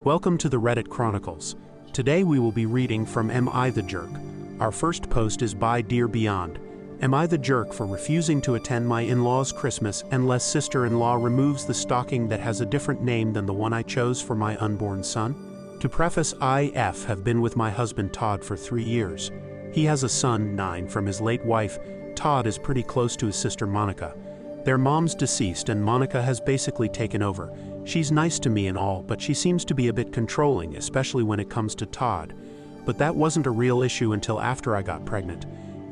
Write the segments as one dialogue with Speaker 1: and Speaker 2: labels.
Speaker 1: Welcome to the Reddit Chronicles. Today we will be reading from Am I the Jerk? Our first post is by Dear Beyond. Am I the jerk for refusing to attend my in-laws' Christmas unless sister-in-law removes the stocking that has a different name than the one I chose for my unborn son? To preface, I have been with my husband Todd for 3 years. He has a son, 9, from his late wife. Todd is pretty close to his sister Monica. Their mom's deceased and Monica has basically taken over. She's nice to me and all, but she seems to be a bit controlling, especially when it comes to Todd. But that wasn't a real issue until after I got pregnant.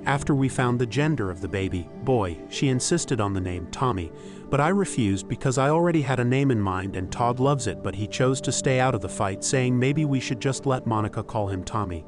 Speaker 1: After we found the gender of the baby, boy, she insisted on the name Tommy, but I refused because I already had a name in mind and Todd loves it, but he chose to stay out of the fight, saying maybe we should just let Monica call him Tommy.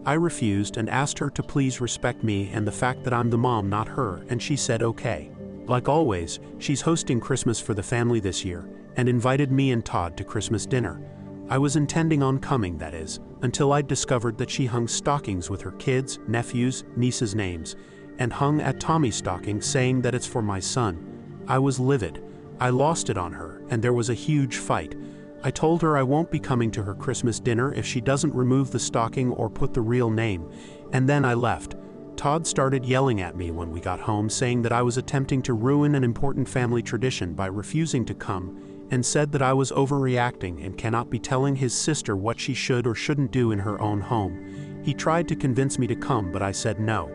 Speaker 1: I refused and asked her to please respect me and the fact that I'm the mom, not her, and she said okay. Like always, she's hosting Christmas for the family this year, and invited me and Todd to Christmas dinner. I was intending on coming, that is, until I discovered that she hung stockings with her kids, nephews, nieces' names, and hung at Tommy's stocking saying that it's for my son. I was livid. I lost it on her, and there was a huge fight. I told her I won't be coming to her Christmas dinner if she doesn't remove the stocking or put the real name, and then I left. Todd started yelling at me when we got home, saying that I was attempting to ruin an important family tradition by refusing to come, and said that I was overreacting and cannot be telling his sister what she should or shouldn't do in her own home. He tried to convince me to come, but I said no.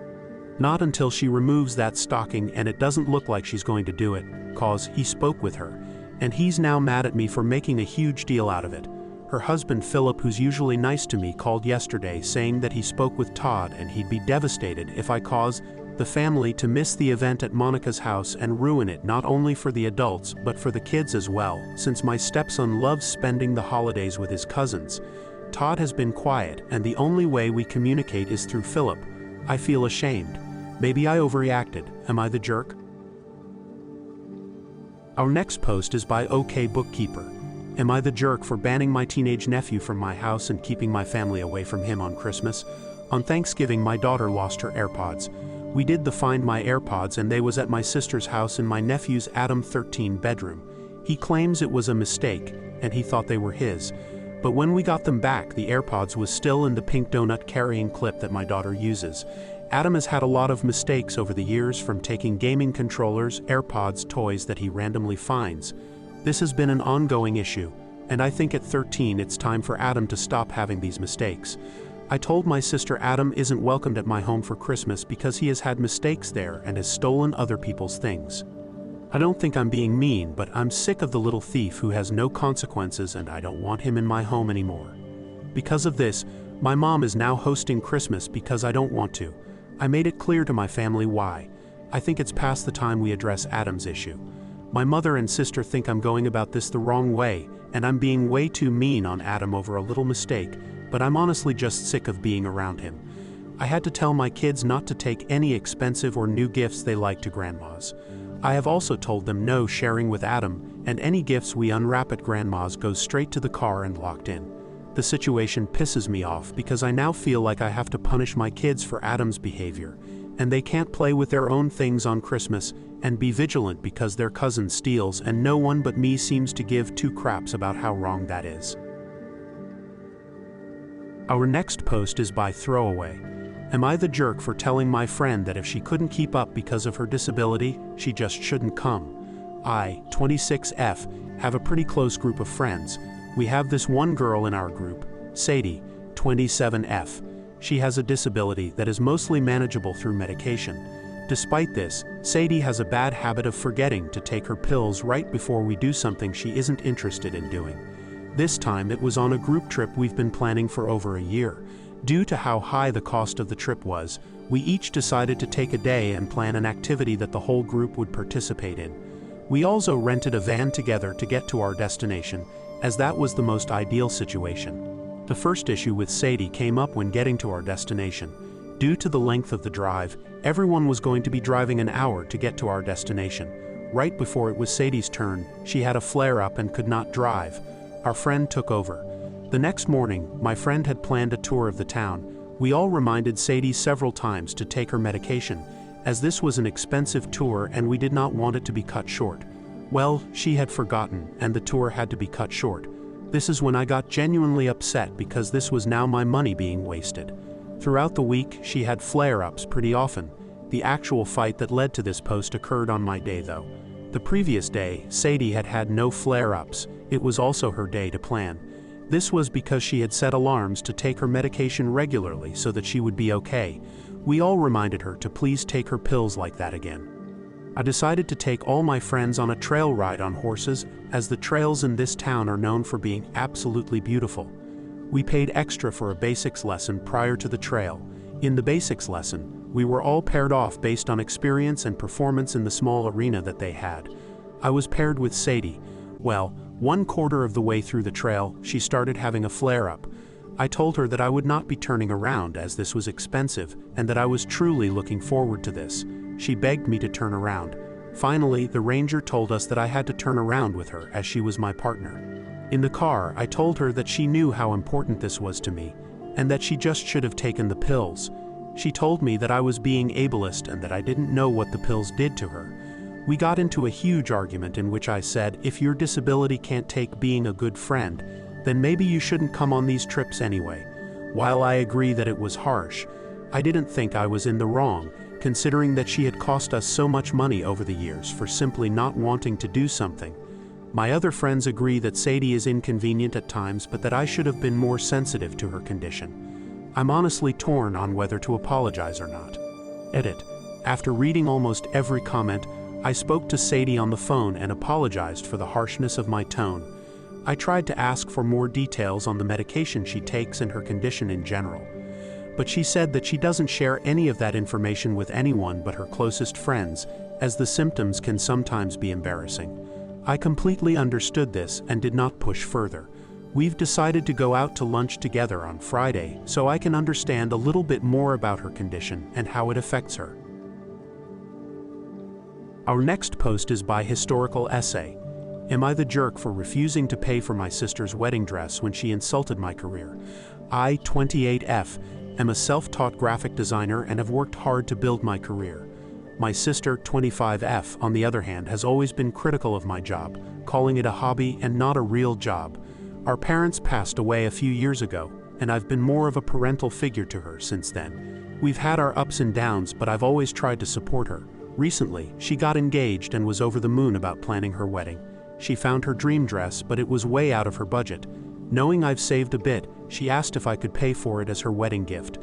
Speaker 1: Not until she removes that stocking, and it doesn't look like she's going to do it, cause he spoke with her, and he's now mad at me for making a huge deal out of it. Her husband Philip, who's usually nice to me, called yesterday saying that he spoke with Todd and he'd be devastated if I cause the family to miss the event at Monica's house and ruin it not only for the adults but for the kids as well, since my stepson loves spending the holidays with his cousins. Todd has been quiet and the only way we communicate is through Philip. I feel ashamed. Maybe I overreacted. Am I the jerk? Our next post is by OK Bookkeeper. Am I the jerk for banning my teenage nephew from my house and keeping my family away from him on Christmas? On Thanksgiving, my daughter lost her AirPods. We did the Find My AirPods and they was at my sister's house in my nephew's Adam 13 bedroom. He claims it was a mistake and he thought they were his. But when we got them back, the AirPods was still in the pink donut carrying clip that my daughter uses. Adam has had a lot of mistakes over the years, from taking gaming controllers, AirPods, toys that he randomly finds. This has been an ongoing issue, and I think at 13 it's time for Adam to stop having these mistakes. I told my sister Adam isn't welcomed at my home for Christmas because he has had mistakes there and has stolen other people's things. I don't think I'm being mean, but I'm sick of the little thief who has no consequences, and I don't want him in my home anymore. Because of this, my mom is now hosting Christmas because I don't want to. I made it clear to my family why. I think it's past the time we address Adam's issue. My mother and sister think I'm going about this the wrong way, and I'm being way too mean on Adam over a little mistake, but I'm honestly just sick of being around him. I had to tell my kids not to take any expensive or new gifts they like to grandma's. I have also told them no sharing with Adam, and any gifts we unwrap at grandma's goes straight to the car and locked in. The situation pisses me off because I now feel like I have to punish my kids for Adam's behavior, and they can't play with their own things on Christmas and be vigilant because their cousin steals, and no one but me seems to give two craps about how wrong that is. Our next post is by Throwaway. Am I the jerk for telling my friend that if she couldn't keep up because of her disability, she just shouldn't come? I, 26F, have a pretty close group of friends. We have this one girl in our group, Sadie, 27F. She has a disability that is mostly manageable through medication. Despite this, Sadie has a bad habit of forgetting to take her pills right before we do something she isn't interested in doing. This time it was on a group trip we've been planning for over a year. Due to how high the cost of the trip was, we each decided to take a day and plan an activity that the whole group would participate in. We also rented a van together to get to our destination, as that was the most ideal situation. The first issue with Sadie came up when getting to our destination. Due to the length of the drive, everyone was going to be driving an hour to get to our destination. Right before it was Sadie's turn, she had a flare-up and could not drive. Our friend took over. The next morning, my friend had planned a tour of the town. We all reminded Sadie several times to take her medication, as this was an expensive tour and we did not want it to be cut short. Well, she had forgotten, and the tour had to be cut short. This is when I got genuinely upset because this was now my money being wasted. Throughout the week, she had flare-ups pretty often. The actual fight that led to this post occurred on my day though. The previous day, Sadie had had no flare-ups. It was also her day to plan. This was because she had set alarms to take her medication regularly so that she would be okay. We all reminded her to please take her pills like that again. I decided to take all my friends on a trail ride on horses, as the trails in this town are known for being absolutely beautiful. We paid extra for a basics lesson prior to the trail. In the basics lesson, we were all paired off based on experience and performance in the small arena that they had. I was paired with Sadie. Well, 1/4 of the way through the trail, she started having a flare-up. I told her that I would not be turning around as this was expensive and that I was truly looking forward to this. She begged me to turn around. Finally, the ranger told us that I had to turn around with her as she was my partner. In the car, I told her that she knew how important this was to me and that she just should have taken the pills. She told me that I was being ableist and that I didn't know what the pills did to her. We got into a huge argument in which I said, if your disability can't take being a good friend, then maybe you shouldn't come on these trips anyway. While I agree that it was harsh, I didn't think I was in the wrong, considering that she had cost us so much money over the years for simply not wanting to do something. My other friends agree that Sadie is inconvenient at times, but that I should have been more sensitive to her condition. I'm honestly torn on whether to apologize or not. Edit. After reading almost every comment, I spoke to Sadie on the phone and apologized for the harshness of my tone. I tried to ask for more details on the medication she takes and her condition in general. But she said that she doesn't share any of that information with anyone but her closest friends, as the symptoms can sometimes be embarrassing. I completely understood this and did not push further. We've decided to go out to lunch together on Friday so I can understand a little bit more about her condition and how it affects her. Our next post is by Historical Essay. Am I the jerk for refusing to pay for my sister's wedding dress when she insulted my career? I, 28F, am a self-taught graphic designer and have worked hard to build my career. My sister, 25F, on the other hand, has always been critical of my job, calling it a hobby and not a real job. Our parents passed away a few years ago, and I've been more of a parental figure to her since then. We've had our ups and downs, but I've always tried to support her. Recently, she got engaged and was over the moon about planning her wedding. She found her dream dress, but it was way out of her budget. Knowing I've saved a bit, she asked if I could pay for it as her wedding gift.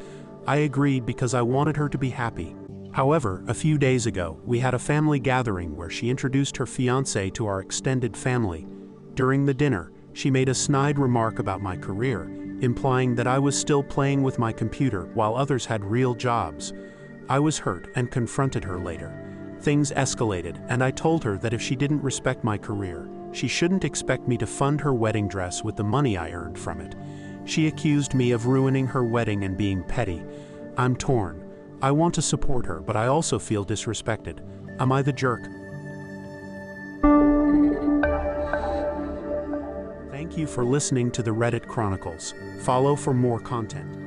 Speaker 1: I agreed because I wanted her to be happy. However, a few days ago, we had a family gathering where she introduced her fiancé to our extended family. During the dinner, she made a snide remark about my career, implying that I was still playing with my computer while others had real jobs. I was hurt and confronted her later. Things escalated, and I told her that if she didn't respect my career, she shouldn't expect me to fund her wedding dress with the money I earned from it. She accused me of ruining her wedding and being petty. I'm torn. I want to support her, but I also feel disrespected. Am I the jerk? Thank you for listening to the Reddit Chronicles. Follow for more content.